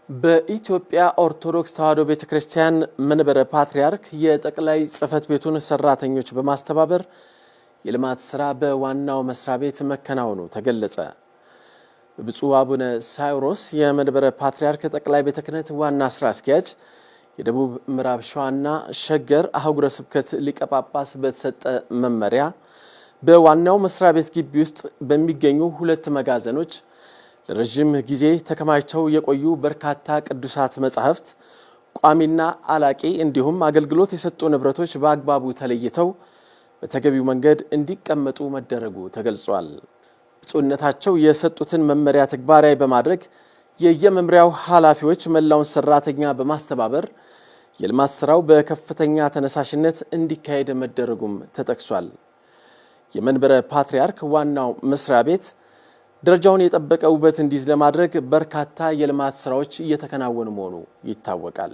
በኢትዮጵያ ኦርቶዶክስ ተዋሕዶ ቤተክርስቲያን መንበረ ፓትርያርክ የጠቅላይ ጽሕፈት ቤቱን ሰራተኞች በማስተባበር የልማት ሥራ በዋናው መስሪያ ቤት መከናወኑ ተገለጸ። ብፁዕ አቡነ ሳይሮስ የመንበረ ፓትርያርክ ጠቅላይ ቤተ ክህነት ዋና ሥራ አስኪያጅ የደቡብ ምዕራብ ሸዋና ሸገር አህጉረ ስብከት ሊቀ ጳጳስ በተሰጠ መመሪያ በዋናው መስሪያ ቤት ግቢ ውስጥ በሚገኙ ሁለት መጋዘኖች ለረጅም ጊዜ ተከማችተው የቆዩ በርካታ ቅዱሳት መጻሕፍት ቋሚና አላቂ እንዲሁም አገልግሎት የሰጡ ንብረቶች በአግባቡ ተለይተው በተገቢው መንገድ እንዲቀመጡ መደረጉ ተገልጿል። ብፁዕነታቸው የሰጡትን መመሪያ ተግባራዊ በማድረግ የየመምሪያው ኃላፊዎች መላውን ሰራተኛ በማስተባበር የልማት ስራው በከፍተኛ ተነሳሽነት እንዲካሄድ መደረጉም ተጠቅሷል። የመንበረ ፓትርያርክ ዋናው መስሪያ ቤት ደረጃውን የጠበቀ ውበት እንዲይዝ ለማድረግ በርካታ የልማት ስራዎች እየተከናወኑ መሆኑ ይታወቃል።